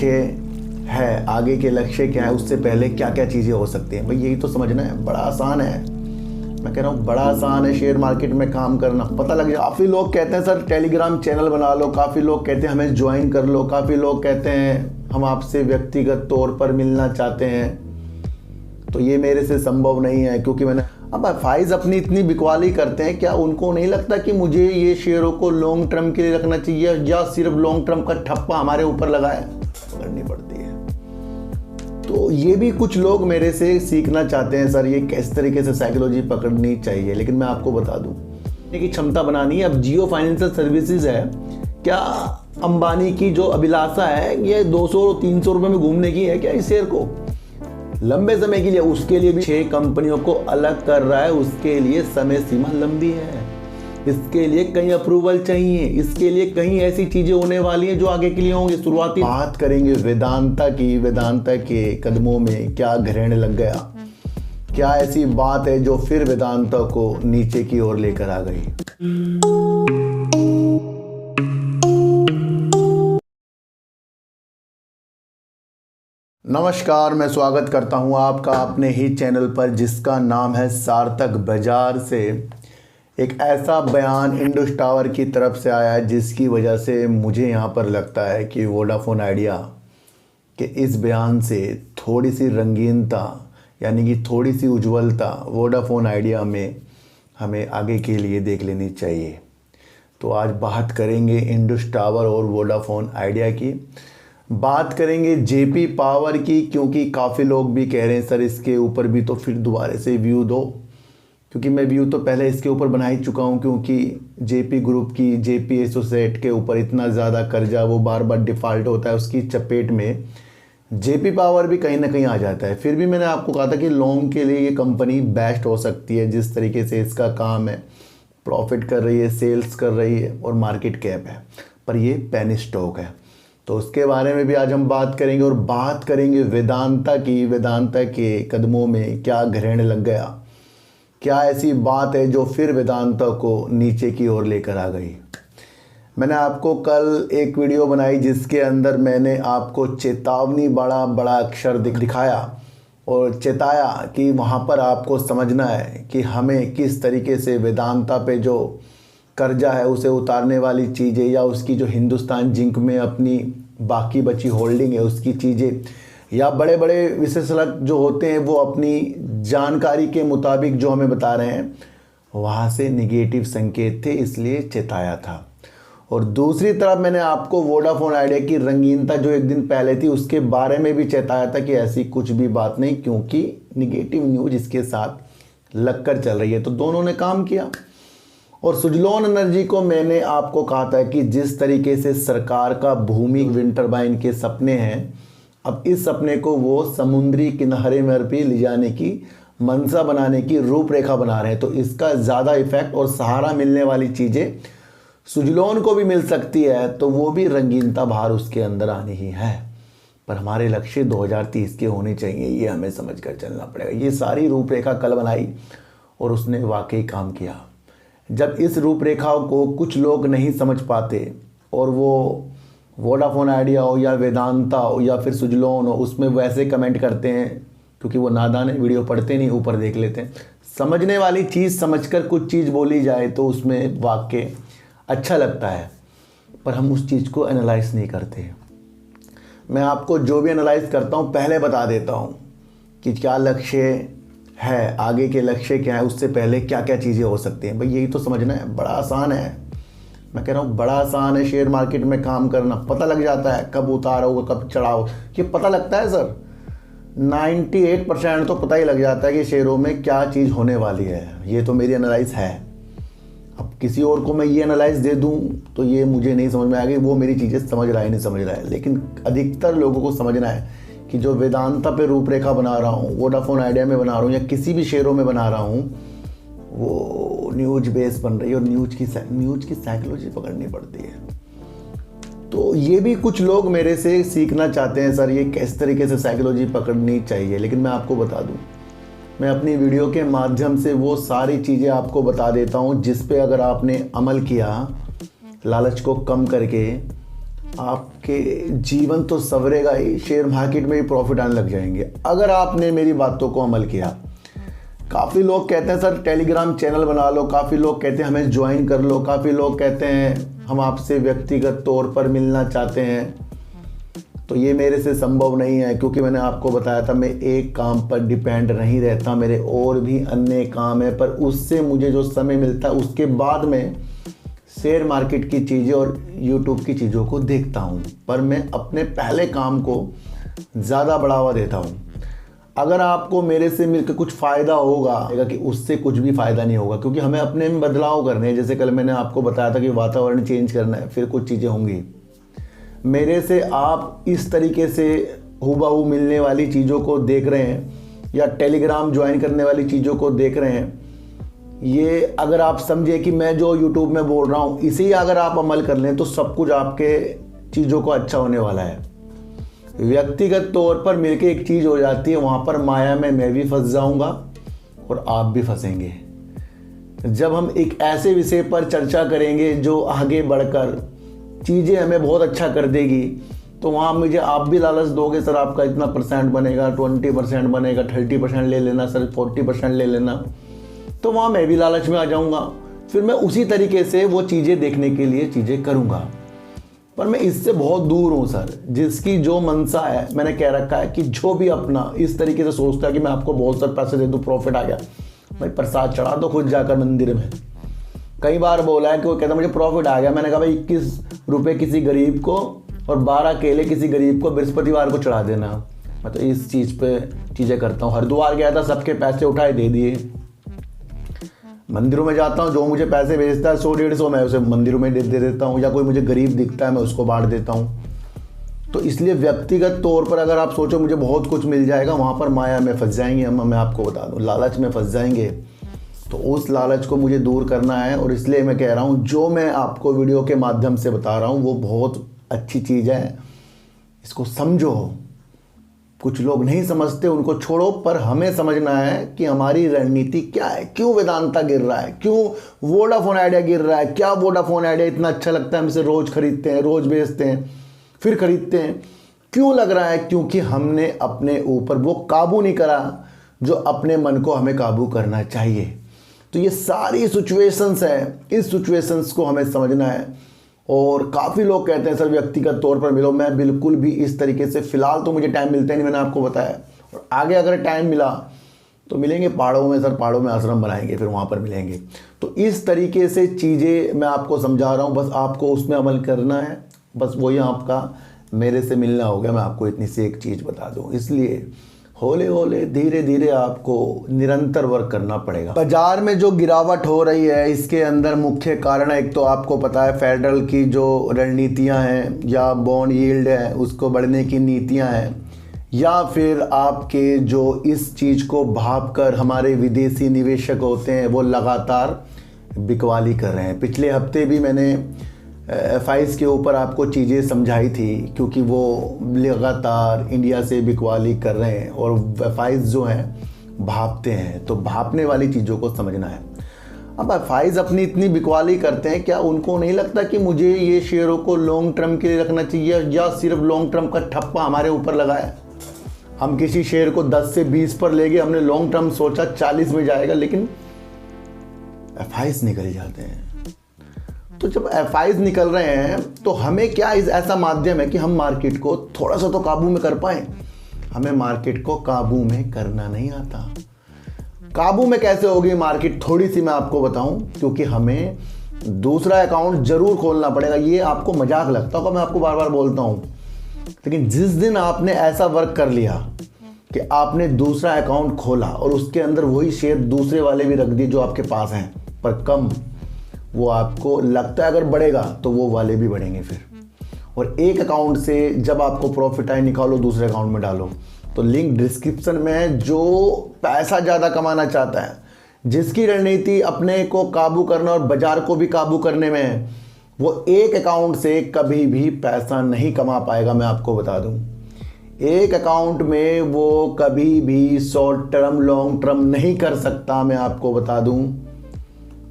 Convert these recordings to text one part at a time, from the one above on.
लक्ष्य है, आगे के लक्ष्य क्या है, उससे पहले क्या क्या चीज़ें हो सकती हैं, भाई यही तो समझना है। बड़ा आसान है, मैं कह रहा हूँ बड़ा आसान है शेयर मार्केट में काम करना, पता लग जाए। काफ़ी लोग कहते हैं सर टेलीग्राम चैनल बना लो, काफ़ी लोग कहते हैं हमें ज्वाइन कर लो, काफ़ी लोग कहते हैं हम आपसे व्यक्तिगत तौर पर मिलना चाहते हैं। तो ये मेरे से संभव नहीं है, क्योंकि मैंने अब फाइज अपनी इतनी बिकवाली करते हैं, क्या उनको नहीं लगता कि मुझे ये शेयरों को लॉन्ग टर्म के लिए रखना चाहिए, या सिर्फ लॉन्ग टर्म का ठप्पा हमारे ऊपर लगाए करनी पड़ती है। तो ये भी कुछ लोग मेरे से सीखना चाहते हैं सर ये किस तरीके से साइकोलॉजी पकड़नी चाहिए, लेकिन मैं आपको बता दूं कि क्षमता बनानी है। अब जियो फाइनेंशियल सर्विसेज है, क्या अंबानी की जो अभिलाषा है ये 200-300 रुपए में घूमने की है क्या इस शेयर को लंबे समय के लिए? उसके लिए भी 6 कंपनियों को अलग कर रहा है, उसके लिए समय सीमा लंबी है, इसके लिए कहीं अप्रूवल चाहिए, इसके लिए कहीं ऐसी चीजें होने वाली हैं जो आगे के लिए होंगी। शुरुआती बात करेंगे वेदांता की, वेदांता के कदमों में क्या ग्रहण लग गया, क्या ऐसी बात है जो फिर वेदांता को नीचे की ओर लेकर आ गई। नमस्कार, मैं स्वागत करता हूं आपका अपने ही चैनल पर जिसका नाम है सार्थक बाजार से। एक ऐसा बयान इंडस टावर की तरफ से आया है जिसकी वजह से मुझे यहाँ पर लगता है कि वोडाफोन आइडिया के इस बयान से थोड़ी सी रंगीनता यानी कि थोड़ी सी उज्ज्वलता वोडाफोन आइडिया में हमें आगे के लिए देख लेनी चाहिए। तो आज बात करेंगे इंडस टावर और वोडाफोन आइडिया की, बात करेंगे जेपी पावर की, क्योंकि काफ़ी लोग भी कह रहे हैं सर इसके ऊपर भी तो फिर दोबारा से व्यू दो, क्योंकि मैं व्यू तो पहले इसके ऊपर बना ही चुका हूं, क्योंकि जेपी ग्रुप की जेपी एसोसिएट के ऊपर इतना ज़्यादा कर्जा वो बार बार डिफ़ॉल्ट होता है, उसकी चपेट में जेपी पावर भी कहीं ना कहीं आ जाता है। फिर भी मैंने आपको कहा था कि लॉन्ग के लिए ये कंपनी बेस्ट हो सकती है, जिस तरीके से इसका काम है, प्रॉफिट कर रही है, सेल्स कर रही है और मार्केट कैप है, पर ये पेनी स्टॉक है। तो उसके बारे में भी आज हम बात करेंगे और बात करेंगे वेदांता की, वेदांता के कदमों में क्या ग्रहण लग गया, क्या ऐसी बात है जो फिर वेदांता को नीचे की ओर लेकर आ गई। मैंने आपको कल एक वीडियो बनाई जिसके अंदर मैंने आपको चेतावनी बड़ा बड़ा अक्षर दिखाया और चेताया कि वहाँ पर आपको समझना है कि हमें किस तरीके से वेदांता पे जो कर्जा है उसे उतारने वाली चीज़ें, या उसकी जो हिंदुस्तान जिंक में अपनी बाकी बची होल्डिंग है उसकी चीज़ें, या बड़े बड़े विशेषज्ञ जो होते हैं वो अपनी जानकारी के मुताबिक जो हमें बता रहे हैं वहाँ से निगेटिव संकेत थे, इसलिए चेताया था। और दूसरी तरफ मैंने आपको वोडाफोन आइडिया की रंगीनता जो एक दिन पहले थी उसके बारे में भी चेताया था कि ऐसी कुछ भी बात नहीं, क्योंकि निगेटिव न्यूज इसके साथ लगकर चल रही है। तो दोनों ने काम किया। और सुजलॉन एनर्जी को मैंने आपको कहा था कि जिस तरीके से सरकार का भूमि विंड टर्बाइन के सपने हैं, अब इस सपने को वो समुद्री किनारे में भी ले जाने की मंशा बनाने की रूपरेखा बना रहे हैं। तो इसका ज़्यादा इफेक्ट और सहारा मिलने वाली चीज़ें सुजलॉन को भी मिल सकती है, तो वो भी रंगीनता बाहर उसके अंदर आनी ही है। पर हमारे लक्ष्य 2030 के होने चाहिए, ये हमें समझ कर चलना पड़ेगा। ये सारी रूपरेखा कल बनाई और उसने वाकई काम किया। जब इस रूपरेखा को कुछ लोग नहीं समझ पाते और वो वोडाफोन आइडिया हो या वेदांता हो या फिर सुजलॉन हो उसमें वैसे कमेंट करते हैं, क्योंकि वो नादान है, वीडियो पढ़ते नहीं, ऊपर देख लेते हैं। समझने वाली चीज़ समझकर कुछ चीज़ बोली जाए तो उसमें वाक्य अच्छा लगता है, पर हम उस चीज़ को एनालाइज नहीं करते। मैं आपको जो भी एनालाइज करता हूँ पहले बता देता हूँ कि क्या लक्ष्य है, आगे के लक्ष्य क्या है, उससे पहले क्या क्या चीज़ें हो सकती हैं, भाई यही तो समझना है। बड़ा आसान है, मैं कह रहा हूँ बड़ा आसान है शेयर मार्केट में काम करना, पता लग जाता है कब उतार होगा कब चढ़ाव, ये पता लगता है सर। 98% तो पता ही लग जाता है कि शेयरों में क्या चीज़ होने वाली है। ये तो मेरी एनालाइज है। अब किसी और को मैं ये एनालाइज दे दूं तो ये मुझे नहीं समझ में आएगी, वो मेरी चीज़ें समझ रहा है नहीं समझ रहा है। लेकिन अधिकतर लोगों को समझना है कि जो वेदांता पे रूपरेखा बना रहा हूँ, वोडाफोन आइडिया में बना रहा हूँ या किसी भी शेयरों में बना रहा हूँ, वो न्यूज बेस बन रही है और न्यूज की साइकोलॉजी पकड़नी पड़ती है। तो ये भी कुछ लोग मेरे से सीखना चाहते हैं सर ये किस तरीके से साइकोलॉजी पकड़नी चाहिए, लेकिन मैं आपको बता दूं, मैं अपनी वीडियो के माध्यम से वो सारी चीज़ें आपको बता देता हूं जिस पे अगर आपने अमल किया, लालच को कम करके, आपके जीवन तो संवरेगा ही, शेयर मार्केट में भी प्रॉफिट आने लग जाएंगे अगर आपने मेरी बातों को अमल किया। काफ़ी लोग कहते हैं सर टेलीग्राम चैनल बना लो, काफ़ी लोग कहते हैं हमें ज्वाइन कर लो, काफ़ी लोग कहते हैं हम आपसे व्यक्तिगत तौर पर मिलना चाहते हैं। तो ये मेरे से संभव नहीं है, क्योंकि मैंने आपको बताया था मैं एक काम पर डिपेंड नहीं रहता, मेरे और भी अन्य काम है, पर उससे मुझे जो समय मिलता है उसके बाद में शेयर मार्केट की चीज़ें और यूट्यूब की चीज़ों को देखता हूँ। पर मैं अपने पहले काम को ज़्यादा बढ़ावा देता हूँ। अगर आपको मेरे से मिलकर कुछ फ़ायदा होगा कि उससे कुछ भी फ़ायदा नहीं होगा, क्योंकि हमें अपने में बदलाव करने हैं। जैसे कल मैंने आपको बताया था कि वातावरण चेंज करना है, फिर कुछ चीज़ें होंगी। मेरे से आप इस तरीके से हूबहू मिलने वाली चीज़ों को देख रहे हैं या टेलीग्राम ज्वाइन करने वाली चीज़ों को देख रहे हैं, ये अगर आप समझे कि मैं जो यूट्यूब में बोल रहा हूँ इसी अगर आप अमल कर लें तो सब कुछ आपके चीज़ों को अच्छा होने वाला है। व्यक्तिगत तौर पर मिलके एक चीज़ हो जाती है, वहाँ पर माया में मैं भी फंस जाऊँगा और आप भी फंसेंगे। जब हम एक ऐसे विषय पर चर्चा करेंगे जो आगे बढ़कर चीज़ें हमें बहुत अच्छा कर देगी, तो वहाँ मुझे आप भी लालच दोगे, सर आपका इतना % बनेगा, 20% बनेगा, 30% ले लेना सर, 40% ले लेना, तो वहाँ मैं भी लालच में आ जाऊँगा। फिर मैं उसी तरीके से वो चीज़ें देखने के लिए चीज़ें करूँगा। पर मैं इससे बहुत दूर हूँ सर। जिसकी जो मनसा है, मैंने कह रखा है कि जो भी अपना इस तरीके से सोचता है कि मैं आपको बहुत सारे पैसे दे दूँ, प्रॉफिट आ गया, भाई प्रसाद चढ़ा दो खुद जाकर मंदिर में। कई बार बोला है कि वो कहता मुझे प्रॉफिट आ गया, मैंने कहा भाई 21 रुपये किसी गरीब को और 12 केले किसी गरीब को बृहस्पतिवार को चढ़ा देना। मैं तो इस चीज़ पे चीज़ें करता हूँ। हरिद्वार गया था, सबके पैसे उठाए दे दिए। मंदिरों में जाता हूँ, जो मुझे पैसे भेजता है 100-150 मैं उसे मंदिरों में दे देता हूँ, या कोई मुझे गरीब दिखता है मैं उसको बांट देता हूँ। तो इसलिए व्यक्तिगत तौर पर अगर आप सोचो मुझे बहुत कुछ मिल जाएगा, वहाँ पर माया में फंस जाएंगे हम। मैं आपको बता दूँ, लालच में फंस जाएंगे। तो उस लालच को मुझे दूर करना है, और इसलिए मैं कह रहा हूँ जो मैं आपको वीडियो के माध्यम से बता रहा हूँ वो बहुत अच्छी चीज़ है, इसको समझो। कुछ लोग नहीं समझते, उनको छोड़ो, पर हमें समझना है कि हमारी रणनीति क्या है। क्यों वेदांता गिर रहा है, क्यों वोडाफोन आइडिया गिर रहा है, क्या वोडाफोन आइडिया इतना अच्छा लगता है, हमसे रोज़ खरीदते हैं, रोज़ बेचते हैं, फिर खरीदते हैं। क्यों लग रहा है? क्योंकि हमने अपने ऊपर वो काबू नहीं करा जो अपने मन को हमें काबू करना चाहिए। तो ये सारी सिचुएशंस हैं, इस सिचुएशंस को हमें समझना है। और काफ़ी लोग कहते हैं सर व्यक्तिगत तौर पर मिलो, मैं बिल्कुल भी इस तरीके से फ़िलहाल तो मुझे टाइम मिलता नहीं, मैंने आपको बताया। और आगे अगर टाइम मिला तो मिलेंगे पहाड़ों में सर, पहाड़ों में आश्रम बनाएंगे, फिर वहाँ पर मिलेंगे। तो इस तरीके से चीज़ें मैं आपको समझा रहा हूँ, बस आपको उसमें अमल करना है। बस वही आपका मेरे से मिलना हो गया, मैं आपको इतनी सी एक चीज़ बता दूँ। इसलिए हौले हौले धीरे धीरे आपको निरंतर वर्क करना पड़ेगा। बाजार में जो गिरावट हो रही है इसके अंदर मुख्य कारण है, एक तो आपको पता है फेडरल की जो रणनीतियां हैं, या बॉन्ड यील्ड है उसको बढ़ने की नीतियां हैं, या फिर आपके जो इस चीज़ को भाप कर हमारे विदेशी निवेशक होते हैं वो लगातार बिकवाली कर रहे हैं। पिछले हफ्ते भी मैंने FIs के ऊपर आपको चीज़ें समझाई थी, क्योंकि वो लगातार इंडिया से बिकवाली कर रहे हैं और FIs जो हैं भापते हैं। तो भापने वाली चीज़ों को समझना है। अब FIs अपनी इतनी बिकवाली करते हैं, क्या उनको नहीं लगता कि मुझे ये शेयरों को लॉन्ग टर्म के लिए रखना चाहिए, या सिर्फ लॉन्ग टर्म का ठप्पा हमारे ऊपर लगा है? हम किसी शेयर को 10 से 20 पर ले गए, हमने लॉन्ग टर्म सोचा 40 में जाएगा, लेकिन FIs निकल जाते हैं। तो जब FIs निकल रहे हैं तो हमें क्या ऐसा माध्यम है कि हम मार्केट को थोड़ा सा तो काबू में कर पाएँ? हमें मार्केट को काबू में करना नहीं आता। काबू में कैसे होगी मार्केट, थोड़ी सी मैं आपको बताऊं, क्योंकि हमें दूसरा अकाउंट जरूर खोलना पड़ेगा। ये आपको मजाक लगता होगा, मैं आपको बार बार बोलता हूं, लेकिन जिस दिन आपने ऐसा वर्क कर लिया कि आपने दूसरा अकाउंट खोला और उसके अंदर वही शेयर दूसरे वाले भी रख दिए जो आपके पास हैं पर कम, वो आपको लगता है अगर बढ़ेगा तो वो वाले भी बढ़ेंगे फिर। और एक अकाउंट से जब आपको प्रॉफिट आए निकालो, दूसरे अकाउंट में डालो। तो लिंक डिस्क्रिप्शन में है। जो पैसा ज़्यादा कमाना चाहता है, जिसकी रणनीति अपने को काबू करना और बाजार को भी काबू करने में है, वो एक अकाउंट से कभी भी पैसा नहीं कमा पाएगा। मैं आपको बता दूं, एक अकाउंट में वो कभी भी शॉर्ट टर्म लॉन्ग टर्म नहीं कर सकता। मैं आपको बता दूं,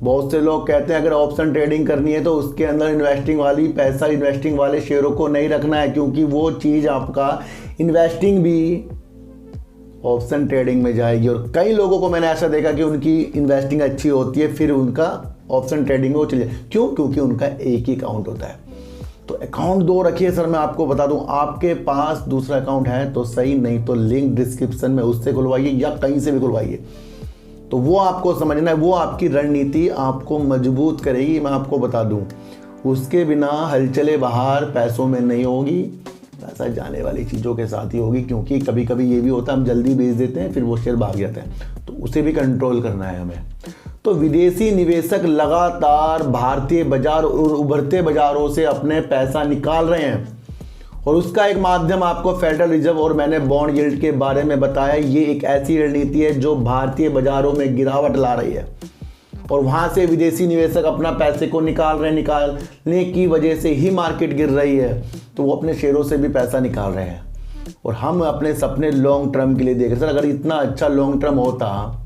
बहुत से लोग कहते हैं अगर ऑप्शन ट्रेडिंग करनी है तो उसके अंदर इन्वेस्टिंग वाले शेयरों को नहीं रखना है, क्योंकि वो चीज़ आपका इन्वेस्टिंग भी ऑप्शन ट्रेडिंग में जाएगी। और कई लोगों को मैंने ऐसा देखा कि उनकी इन्वेस्टिंग अच्छी होती है, फिर उनका ऑप्शन ट्रेडिंग में वो चले। क्यों? क्योंकि उनका एक ही अकाउंट होता है। तो अकाउंट 2 रखिए सर। मैं आपको बता दूं, आपके पास दूसरा अकाउंट है तो सही, नहीं तो लिंक डिस्क्रिप्शन में उससे खुलवाइए या कहीं से भी खुलवाइए। तो वो आपको समझना है, वो आपकी रणनीति आपको मजबूत करेगी। मैं आपको बता दूं, उसके बिना हलचले बाहर पैसों में नहीं होगी, पैसा जाने वाली चीज़ों के साथ ही होगी। क्योंकि कभी कभी ये भी होता है हम जल्दी बेच देते हैं, फिर वो शेयर भाग जाते हैं, तो उसे भी कंट्रोल करना है हमें। तो विदेशी निवेशक लगातार भारतीय बाजार और उभरते बाजारों से अपने पैसा निकाल रहे हैं, और उसका एक माध्यम आपको फेडरल रिजर्व और मैंने बॉन्ड यील्ड के बारे में बताया। ये एक ऐसी रणनीति है जो भारतीय बाजारों में गिरावट ला रही है, और वहां से विदेशी निवेशक अपना पैसे को निकाल रहे हैं। निकालने की वजह से ही मार्केट गिर रही है, तो वो अपने शेयरों से भी पैसा निकाल रहे हैं। और हम अपने सपने लॉन्ग टर्म के लिए देख रहे हैं। सर अगर इतना अच्छा लॉन्ग टर्म होता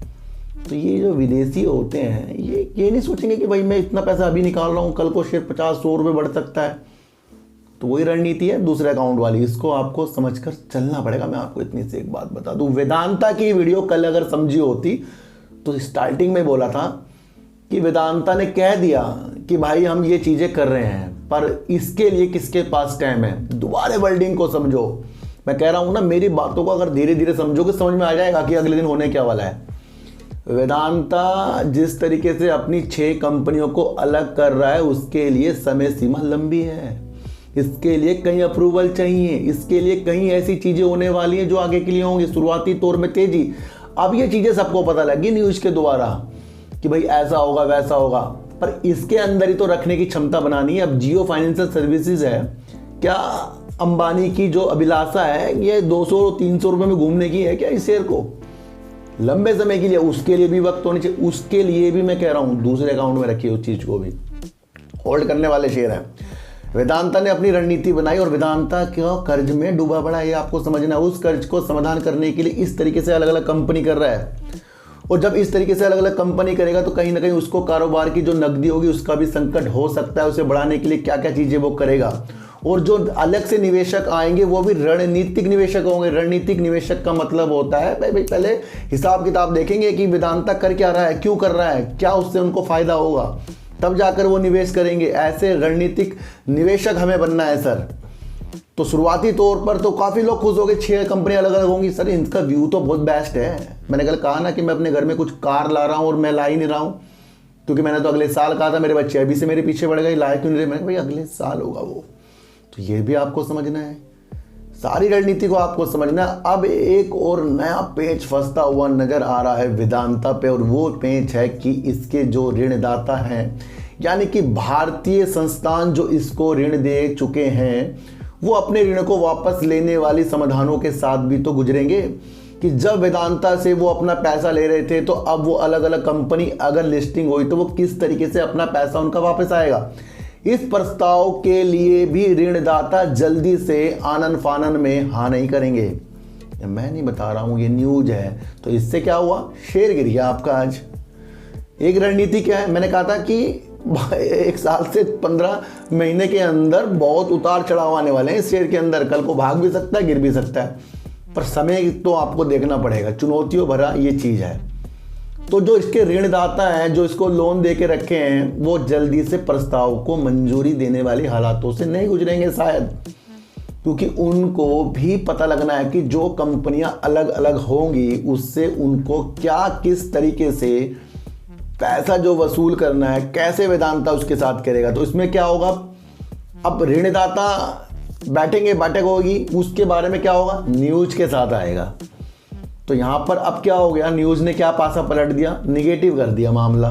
तो ये जो विदेशी होते हैं ये नहीं सोचेंगे कि भाई मैं इतना पैसा अभी निकाल रहा हूँ, कल को शेयर 50-100 रुपये बढ़ सकता है। तो वही रणनीति है दूसरे अकाउंट वाली, इसको आपको समझकर चलना पड़ेगा। मैं आपको इतनी सी एक बात बता दूं, वेदांता की वीडियो कल अगर समझी होती तो स्टार्टिंग में बोला था कि वेदांता ने कह दिया कि भाई हम ये चीज़ें कर रहे हैं, पर इसके लिए किसके पास टाइम है। दोबारा वर्डिंग को समझो। मैं कह रहा हूँ ना, मेरी बातों को अगर धीरे धीरे समझोगे समझ में आ जाएगा कि अगले दिन होने क्या वाला है। वेदांता जिस तरीके से अपनी 6 कंपनियों को अलग कर रहा है, उसके लिए समय सीमा लंबी है। इसके लिए कई अप्रूवल चाहिए, इसके लिए कई ऐसी चीज़ें होने वाली हैं जो आगे के लिए होंगी। शुरुआती तौर में तेजी, अब ये चीज़ें सबको पता लगी न्यूज़ के द्वारा कि भाई ऐसा होगा वैसा होगा, पर इसके अंदर ही तो रखने की क्षमता बनानी है। अब जियो फाइनेंशियल सर्विसेज है, क्या अंबानी की जो अभिलाषा है ये 200-300 रुपये में घूमने की है क्या इस शेयर को लंबे समय के लिए? उसके लिए भी वक्त होनी चाहिए। उसके लिए भी मैं कह रहा हूँ दूसरे अकाउंट में रखिए उस चीज़ को भी। होल्ड करने वाले शेयर हैं। वेदांता ने अपनी रणनीति बनाई और वेदांता क्यों कर्ज में डूबा पड़ा है, ये आपको समझना है। उस कर्ज को समाधान करने के लिए इस तरीके से अलग अलग कंपनी कर रहा है, और जब इस तरीके से अलग अलग कंपनी करेगा तो कहीं ना कहीं उसको कारोबार की जो नकदी होगी उसका भी संकट हो सकता है। उसे बढ़ाने के लिए क्या क्या चीज़ें वो करेगा, और जो अलग से निवेशक आएंगे वो भी रणनीतिक निवेशक होंगे। रणनीतिक निवेशक का मतलब होता है भाई पहले हिसाब किताब देखेंगे कि वेदांता कर क्या रहा है, क्यों कर रहा है, क्या उससे उनको फायदा होगा, तब जाकर वो निवेश करेंगे। ऐसे रणनीतिक निवेशक हमें बनना है सर। तो शुरुआती तौर पर तो काफ़ी लोग खुश हो गए, 6 कंपनी अलग अलग होंगी। सर इनका व्यू तो बहुत बेस्ट है। मैंने कल कहा ना कि मैं अपने घर में कुछ कार ला रहा हूँ और मैं ला ही नहीं रहा हूँ, क्योंकि मैंने तो अगले साल कहा था। मेरे बच्चे अभी से मेरे पीछे पड़ गए, लाए क्यों नहीं रहे। मैंने भाई अगले साल होगा वो। तो ये भी आपको समझना है, सारी रणनीति को आपको समझना है। अब एक और नया पेच फंसता हुआ नजर आ रहा है वेदांता पे, और वो पेच है कि इसके जो ऋणदाता हैं, यानी कि भारतीय संस्थान जो इसको ऋण दे चुके हैं, वो अपने ऋण को वापस लेने वाली समाधानों के साथ भी तो गुजरेंगे। कि जब वेदांता से वो अपना पैसा ले रहे थे, तो अब वो अलग अलग कंपनी अगर लिस्टिंग हुई तो वो किस तरीके से अपना पैसा उनका वापस आएगा। इस प्रस्ताव के लिए भी ऋणदाता जल्दी से आनन फानन में हाँ नहीं करेंगे। मैं नहीं बता रहा हूँ, ये न्यूज है। तो इससे क्या हुआ, शेयर गिर गया आपका आज। एक रणनीति क्या है, मैंने कहा था कि 1 साल से 15 महीने के अंदर बहुत उतार चढ़ाव आने वाले हैं इस शेयर के अंदर। कल को भाग भी सकता है, गिर भी सकता है, पर समय तो आपको देखना पड़ेगा। चुनौतियों भरा ये चीज़ है। तो जो इसके ऋणदाता हैं, जो इसको लोन दे के रखे हैं, वो जल्दी से प्रस्ताव को मंजूरी देने वाली हालातों से नहीं गुजरेंगे शायद, क्योंकि उनको भी पता लगना है कि जो कंपनियां अलग अलग होंगी उससे उनको क्या किस तरीके से पैसा जो वसूल करना है, कैसे वेदांता उसके साथ करेगा। तो इसमें क्या होगा, अब ऋणदाता बैठेंगे, बैठक होगी, उसके बारे में क्या होगा, न्यूज के साथ आएगा। तो यहाँ पर अब क्या हो गया, न्यूज़ ने क्या पासा पलट दिया, निगेटिव कर दिया मामला।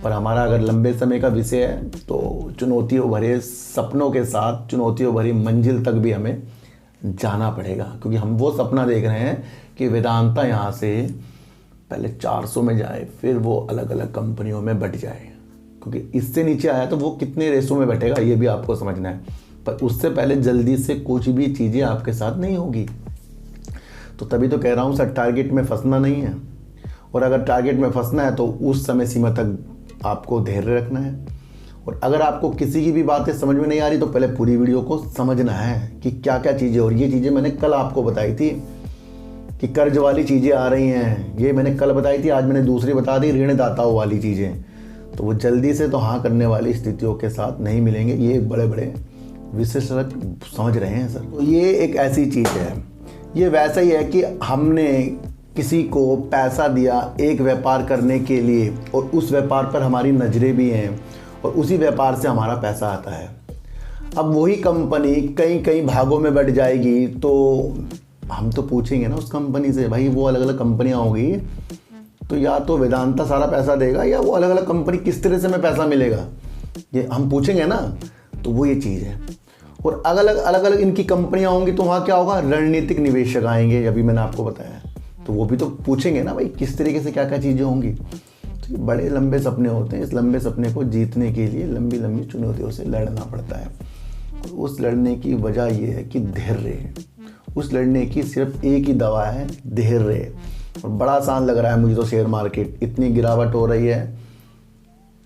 पर हमारा अगर लंबे समय का विषय है तो चुनौतियों भरे सपनों के साथ चुनौतियों भरी मंजिल तक भी हमें जाना पड़ेगा, क्योंकि हम वो सपना देख रहे हैं कि वेदांता यहाँ से पहले 400 में जाए, फिर वो अलग अलग कंपनियों में बट जाए। क्योंकि इससे नीचे आया तो वो कितने रेसों में बैठेगा ये भी आपको समझना है। पर उससे पहले जल्दी से कुछ भी चीज़ें आपके साथ नहीं होगी। तो तभी तो कह रहा हूँ सर, टारगेट में फंसना नहीं है, और अगर टारगेट में फंसना है तो उस समय सीमा तक आपको धैर्य रखना है। और अगर आपको किसी की भी बातें समझ में नहीं आ रही तो पहले पूरी वीडियो को समझना है कि क्या क्या चीज़ें, और ये चीज़ें मैंने कल आपको बताई थी कि कर्ज वाली चीज़ें आ रही हैं, ये मैंने कल बताई थी, आज मैंने दूसरी बता दी ऋणदाताओं वाली चीज़ें। तो वो जल्दी से तो हाँ करने वाली स्थितियों के साथ नहीं मिलेंगे, ये बड़े बड़े विशेषज्ञ समझ रहे हैं सर। तो ये एक ऐसी चीज़ है, ये वैसा ही है कि हमने किसी को पैसा दिया एक व्यापार करने के लिए और उस व्यापार पर हमारी नज़रें भी हैं और उसी व्यापार से हमारा पैसा आता है। अब वही कंपनी कई कई भागों में बढ़ जाएगी तो हम तो पूछेंगे ना उस कंपनी से, भाई वो अलग अलग कंपनियां होगी तो या तो वेदांता सारा पैसा देगा या वो अलग अलग कंपनी किस तरह से हमें पैसा मिलेगा, ये हम पूछेंगे ना। तो वो ये चीज़ है। और अलग अलग इनकी कंपनियां होंगी तो वहाँ क्या होगा, रणनीतिक निवेशक आएंगे, अभी मैंने आपको बताया, तो वो भी तो पूछेंगे ना भाई किस तरीके से क्या क्या चीज़ें होंगी। तो ये बड़े लंबे सपने होते हैं, इस लंबे सपने को जीतने के लिए लंबी लंबी चुनौतियों से लड़ना पड़ता है। और उस लड़ने की वजह ये है कि धैर्य, उस लड़ने की सिर्फ एक ही दवा है, धैर्य। और बड़ा आसान लग रहा है मुझे तो शेयर मार्केट, इतनी गिरावट हो रही है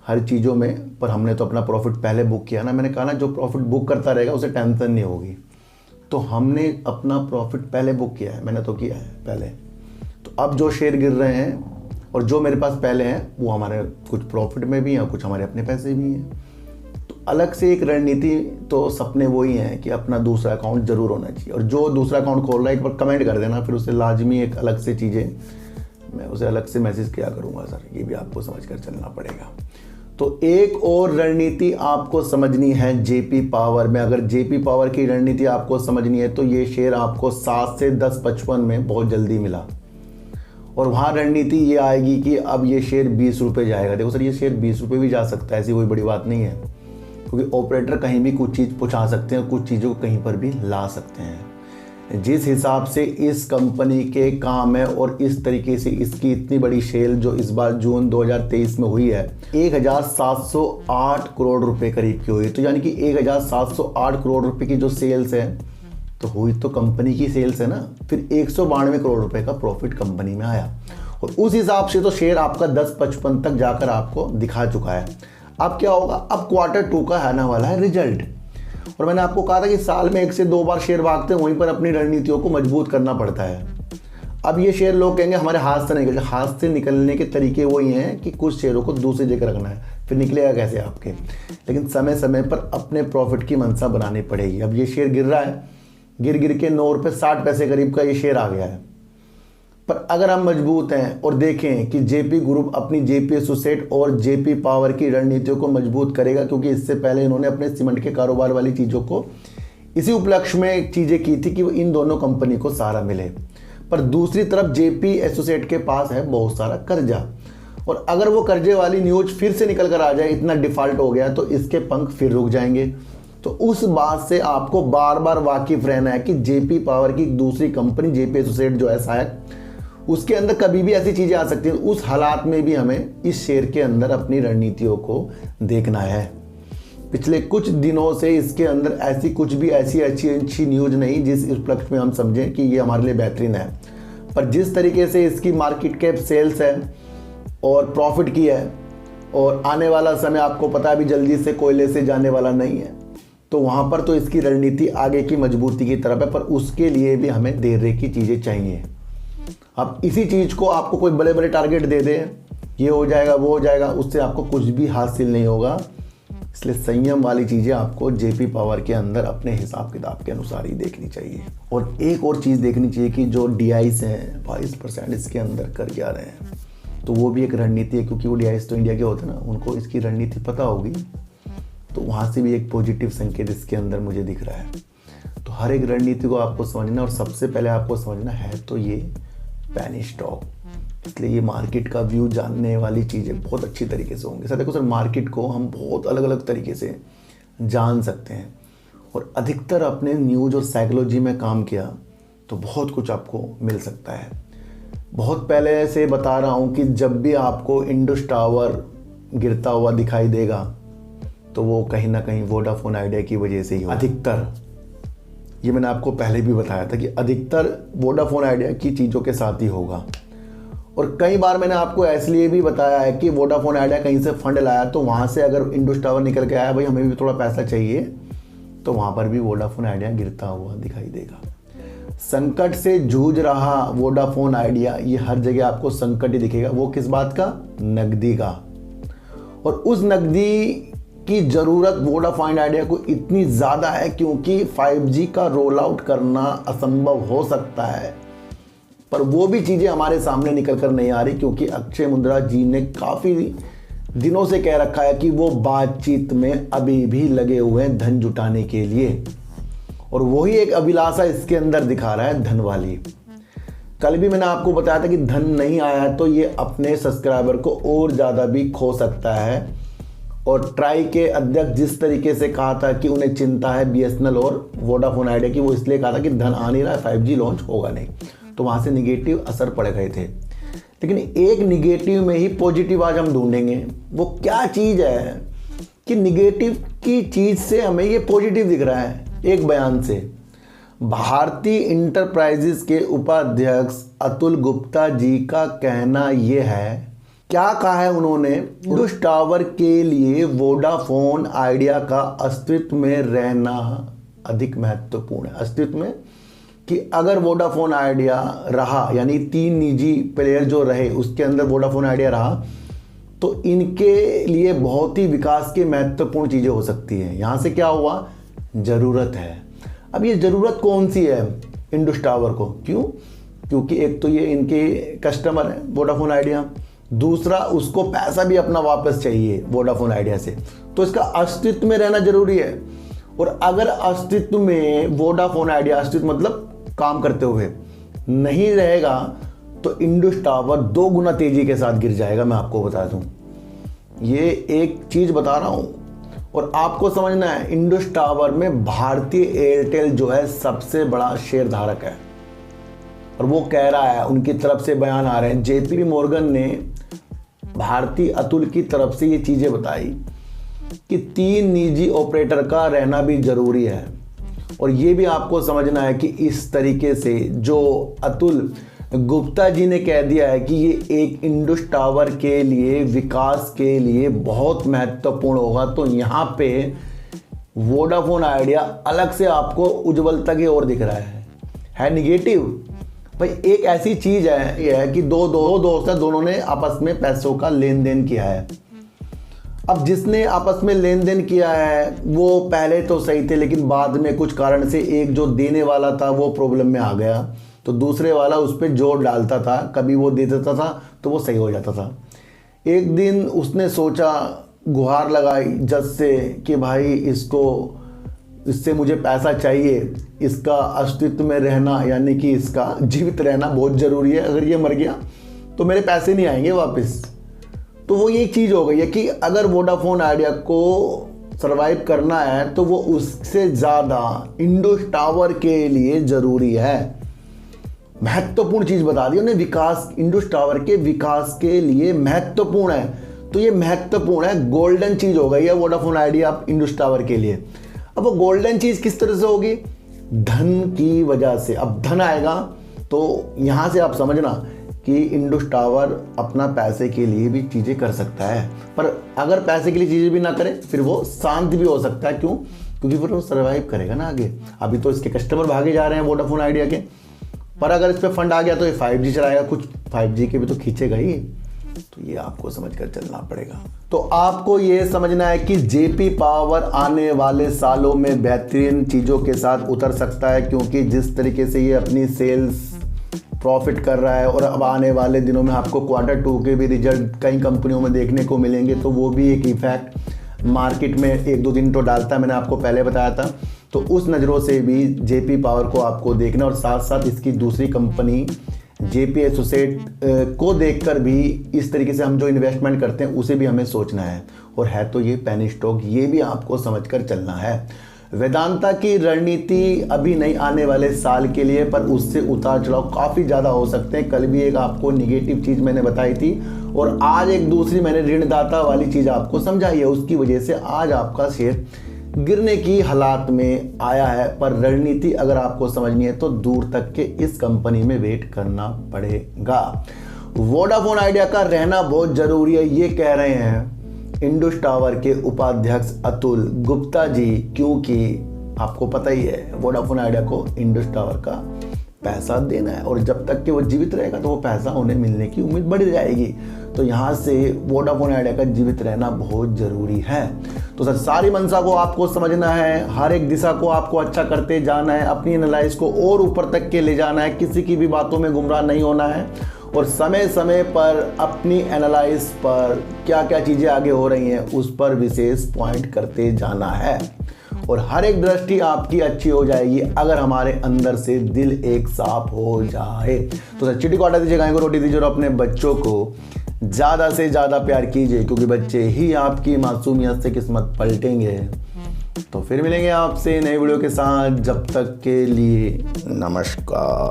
हर चीज़ों में, पर हमने तो अपना प्रॉफिट पहले बुक किया ना। मैंने कहा ना जो प्रॉफिट बुक करता रहेगा उसे टेंशन नहीं होगी, तो हमने अपना प्रॉफिट पहले बुक किया है, मैंने तो किया है पहले। तो अब जो शेयर गिर रहे हैं और जो मेरे पास पहले हैं वो हमारे कुछ प्रॉफिट में भी हैं और कुछ हमारे अपने पैसे भी हैं। तो अलग से एक रणनीति तो सपने वही हैं कि अपना दूसरा अकाउंट ज़रूर होना चाहिए। और जो दूसरा अकाउंट खोल रहा है एक बार कमेंट कर देना, फिर उसे लाजमी एक अलग से चीज़ें मैं उसे अलग से मैसेज किया करूँगा सर, ये भी आपको समझ कर चलना पड़ेगा। तो एक और रणनीति आपको समझनी है जेपी पावर में। अगर जेपी पावर की रणनीति आपको समझनी है तो ये शेयर आपको 7 से 10.55 में बहुत जल्दी मिला और वहाँ रणनीति ये आएगी कि अब ये शेयर 20 रुपये जाएगा। देखो सर ये शेयर 20 रुपये भी जा सकता है, ऐसी कोई बड़ी बात नहीं है, क्योंकि ऑपरेटर कहीं भी कुछ चीज़ पहुँचा सकते हैं, कुछ चीज़ों को कहीं पर भी ला सकते हैं। जिस हिसाब से इस कंपनी के काम है और इस तरीके से इसकी इतनी बड़ी सेल जो इस बार जून 2023 में हुई है 1708 करोड़ रुपए करीब की हुई, तो यानी कि 1708 करोड़ रुपए की जो सेल्स है तो हुई तो कंपनी की सेल्स है ना, फिर 192 करोड़ रुपए का प्रॉफिट कंपनी में आया और उस हिसाब से तो शेयर आपका 10.55 तक जाकर आपको दिखा चुका है। अब क्या होगा, अब Q2 का आने वाला है रिजल्ट, और मैंने आपको कहा था कि साल में 1 से 2 बार शेयर भागते हैं, वहीं पर अपनी रणनीतियों को मजबूत करना पड़ता है। अब ये शेयर लोग कहेंगे हमारे हाथ से निकल, हाथ से निकलने के तरीके वही हैं कि कुछ शेयरों को दूसरी जगह रखना है, फिर निकलेगा कैसे आपके, लेकिन समय समय पर अपने प्रॉफिट की मंशा बनानी पड़ेगी। अब ये शेयर गिर रहा है, गिर के 9 रुपये 60 पैसे करीब का ये शेयर आ गया है, पर अगर हम मजबूत हैं और देखें कि जेपी ग्रुप अपनी जेपी एसोसिएट और जेपी पावर की रणनीतियों को मजबूत करेगा, क्योंकि इससे पहले इन्होंने अपने सीमेंट के कारोबार वाली चीज़ों को इसी उपलक्ष्य में चीज़ें की थी कि इन दोनों कंपनी को सहारा मिले। पर दूसरी तरफ जेपी एसोसिएट के पास है बहुत सारा कर्जा, और अगर वो कर्जे वाली न्यूज फिर से निकल कर आ जाए, इतना डिफॉल्ट हो गया तो इसके पंख फिर रुक जाएंगे। तो उस बात से आपको बार बार वाकिफ रहना है कि जेपी पावर की दूसरी कंपनी जेपी एसोसिएट जो है सहायक, उसके अंदर कभी भी ऐसी चीज़ें आ सकती हैं। उस हालात में भी हमें इस शेयर के अंदर अपनी रणनीतियों को देखना है। पिछले कुछ दिनों से इसके अंदर ऐसी कुछ भी ऐसी अच्छी न्यूज़ नहीं जिस उपलक्ष्य में हम समझें कि ये हमारे लिए बेहतरीन है, पर जिस तरीके से इसकी मार्केट कैप सेल्स है और प्रॉफिट की है और आने वाला समय आपको पता है अभी जल्दी से कोयले से जाने वाला नहीं है, तो वहाँ पर तो इसकी रणनीति आगे की मजबूती की तरफ है, पर उसके लिए भी हमें धैर्य की चीज़ें चाहिए। अब इसी चीज़ को आपको कोई बड़े बड़े टारगेट दे दे, ये हो जाएगा वो हो जाएगा, उससे आपको कुछ भी हासिल नहीं होगा। इसलिए संयम वाली चीज़ें आपको जेपी पावर के अंदर अपने हिसाब किताब के अनुसार ही देखनी चाहिए। और एक और चीज़ देखनी चाहिए कि जो DIs हैं 22% इसके अंदर कर क्या रहे हैं, तो वो भी एक रणनीति है, क्योंकि वो DIs तो इंडिया के होते हैं ना, उनको इसकी रणनीति पता होगी, तो वहाँ से भी एक पॉजिटिव संकेत इसके अंदर मुझे दिख रहा है। तो हर एक रणनीति को आपको समझना, और सबसे पहले आपको समझना है तो ये पैनी स्टॉक, इसलिए ये मार्केट का व्यू जानने वाली चीज़ें बहुत अच्छी तरीके से होंगी। सर देखो सर, मार्केट को हम बहुत अलग अलग तरीके से जान सकते हैं, और अधिकतर अपने न्यूज़ और साइकोलॉजी में काम किया तो बहुत कुछ आपको मिल सकता है। बहुत पहले से बता रहा हूँ कि जब भी आपको इंडस टावर गिरता हुआ दिखाई देगा तो वो कहीं ना कहीं वोडाफोन आइडिया की वजह से ही अधिकतर, ये मैंने आपको पहले भी बताया था कि अधिकतर वोडाफोन आइडिया की चीज़ों के साथ ही होगा। और कई बार मैंने आपको इसलिए भी बताया है कि वोडाफोन आइडिया कहीं से फंड लाया तो वहाँ से अगर इंडस टावर निकल के आया भाई हमें भी थोड़ा पैसा चाहिए, तो वहाँ पर भी वोडाफोन आइडिया गिरता हुआ दिखाई देगा। संकट से जूझ रहा वोडाफोन आइडिया, ये हर जगह आपको संकट ही दिखेगा। वो किस बात का? नकदी का। और उस नकदी की ज़रूरत वोडाफोन आइडिया को इतनी ज़्यादा है क्योंकि 5G का रोल आउट करना असंभव हो सकता है, पर वो भी चीज़ें हमारे सामने निकल कर नहीं आ रही क्योंकि अक्षय मुंद्रा जी ने काफ़ी दिनों से कह रखा है कि वो बातचीत में अभी भी लगे हुए हैं धन जुटाने के लिए, और वही एक अभिलाषा इसके अंदर दिखा रहा है धन वाली। कल भी मैंने आपको बताया था कि धन नहीं आया तो ये अपने सब्सक्राइबर को और ज़्यादा भी खो सकता है। और ट्राई के अध्यक्ष जिस तरीके से कहा था कि उन्हें चिंता है BSNL और वोडाफोन आइडिया की, वो इसलिए कहा था कि धन आ नहीं रहा है, 5G लॉन्च होगा नहीं, तो वहाँ से निगेटिव असर पड़ गए थे। लेकिन एक निगेटिव में ही पॉजिटिव आज हम ढूंढेंगे। वो क्या चीज़ है कि निगेटिव की चीज़ से हमें ये पॉजिटिव दिख रहा है। एक बयान से भारती इंटरप्राइजेस के उपाध्यक्ष अतुल गुप्ता जी का कहना ये है, क्या कहा है उन्होंने, इंडस टावर के लिए वोडाफोन आइडिया का अस्तित्व में रहना अधिक महत्वपूर्ण है। अस्तित्व में कि अगर वोडाफोन आइडिया रहा, यानी 3 निजी प्लेयर जो रहे उसके अंदर वोडाफोन आइडिया रहा, तो इनके लिए बहुत ही विकास के महत्वपूर्ण चीज़ें हो सकती हैं। यहाँ से क्या हुआ? ज़रूरत है। अब ये ज़रूरत कौन सी है इंडस टावर को? क्यों? क्योंकि एक तो ये इनके कस्टमर है वोडाफोन आइडिया, दूसरा उसको पैसा भी अपना वापस चाहिए वोडाफोन आइडिया से, तो इसका अस्तित्व में रहना जरूरी है। और अगर अस्तित्व में वोडाफोन आइडिया, अस्तित्व मतलब काम करते हुए, नहीं रहेगा तो इंडस टावर 2 गुना तेजी के साथ गिर जाएगा। मैं आपको बता दूं, ये एक चीज बता रहा हूं और आपको समझना है, इंडस टावर में भारतीय एयरटेल जो है सबसे बड़ा शेयर धारक है। और वो कह रहा है, उनकी तरफ से बयान आ रहे हैं, JP मॉर्गन ने भारती अतुल की तरफ से ये चीजें बताई कि 3 निजी ऑपरेटर का रहना भी जरूरी है। और ये भी आपको समझना है कि इस तरीके से जो अतुल गुप्ता जी ने कह दिया है कि ये एक इंडस टावर के लिए, विकास के लिए बहुत महत्वपूर्ण होगा, तो यहाँ पे वोडाफोन आइडिया अलग से आपको उज्ज्वलता की ओर दिख रहा है निगेटिव। भाई एक ऐसी चीज है ये है कि दो दोस्त हैं, दोनों ने आपस में पैसों का लेन देन किया है। अब जिसने आपस में लेन देन किया है वो पहले तो सही थे, लेकिन बाद में कुछ कारण से एक जो देने वाला था वो प्रॉब्लम में आ गया, तो दूसरे वाला उस पर जोर डालता था, कभी वो दे देता था तो वो सही हो जाता था। एक दिन उसने सोचा, गुहार लगाई जज से कि भाई इससे मुझे पैसा चाहिए, इसका अस्तित्व में रहना यानी कि इसका जीवित रहना बहुत ज़रूरी है, अगर ये मर गया तो मेरे पैसे नहीं आएंगे वापस। तो वो ये चीज़ हो गई है कि अगर वोडाफोन आइडिया को सरवाइव करना है तो वो उससे ज़्यादा इंडस टावर के लिए ज़रूरी है। महत्वपूर्ण चीज़ बता दी उन्हें, विकास, इंडस टावर के विकास के लिए महत्वपूर्ण है। तो ये महत्वपूर्ण है, गोल्डन चीज़ हो गई है वोडाफोन आइडिया इंडस टावर के लिए। अब वो गोल्डन चीज़ किस तरह से होगी? धन की वजह से। अब धन आएगा तो यहाँ से आप समझना कि इंडस टावर अपना पैसे के लिए भी चीज़ें कर सकता है, पर अगर पैसे के लिए चीज़ें भी ना करे फिर वो शांत भी हो सकता है। क्यों? क्योंकि फिर वो सर्वाइव करेगा ना आगे। अभी तो इसके कस्टमर भागे जा रहे हैं वोडाफोन आइडिया के, पर अगर इस पर फंड आ गया तो ये 5G चलाएगा, कुछ 5G के भी तो खींचेगा ही। तो ये आपको समझकर चलना पड़ेगा। तो आपको ये समझना है कि JP पावर आने वाले सालों में बेहतरीन चीज़ों के साथ उतर सकता है, क्योंकि जिस तरीके से ये अपनी सेल्स प्रॉफिट कर रहा है और अब आने वाले दिनों में आपको Q2 के भी रिजल्ट कई कंपनियों में देखने को मिलेंगे, तो वो भी एक इफेक्ट मार्केट में 1-2 दिन तो डालता है, मैंने आपको पहले बताया था। तो उस नज़रों से भी JP पावर को आपको देखना, और साथ साथ इसकी दूसरी कंपनी JP एसोसिएट को देखकर भी इस तरीके से हम जो इन्वेस्टमेंट करते हैं उसे भी हमें सोचना है। और है तो ये पेनी स्टॉक, ये भी आपको समझकर चलना है। वेदांता की रणनीति अभी नहीं, आने वाले साल के लिए, पर उससे उतार चढ़ाव काफ़ी ज़्यादा हो सकते हैं। कल भी एक आपको निगेटिव चीज़ मैंने बताई थी और आज एक दूसरी मैंने ऋणदाता वाली चीज़ आपको समझाई है, उसकी वजह से आज आपका शेयर गिरने की हालात में आया है। पर रणनीति अगर आपको समझनी है तो दूर तक के इस कंपनी में वेट करना पड़ेगा। वोडाफोन आइडिया का रहना बहुत ज़रूरी है, ये कह रहे हैं इंडस टावर के उपाध्यक्ष अतुल गुप्ता जी, क्योंकि आपको पता ही है वोडाफोन आइडिया को इंडस टावर का पैसा देना है और जब तक कि वो जीवित रहेगा तो वो पैसा उन्हें मिलने की उम्मीद बढ़ जाएगी। तो यहाँ से वोडाफोन आइडिया का जीवित रहना बहुत ज़रूरी है। तो सर सारी मंशा को आपको समझना है, हर एक दिशा को आपको अच्छा करते जाना है, अपनी एनालाइज को और ऊपर तक के ले जाना है, किसी की भी बातों में गुमराह नहीं होना है और समय समय पर अपनी एनालाइज पर क्या क्या चीज़ें आगे हो रही हैं उस पर विशेष पॉइंट करते जाना है और हर एक दृष्टि आपकी अच्छी हो जाएगी अगर हमारे अंदर से दिल एक साफ हो जाए। तो सर चिट्ठी को आटा दीजिए, गाय को रोटी दीजिए और अपने बच्चों को ज़्यादा से ज़्यादा प्यार कीजिए, क्योंकि बच्चे ही आपकी मासूमियत से किस्मत पलटेंगे। तो फिर मिलेंगे आपसे नए वीडियो के साथ, जब तक के लिए नमस्कार।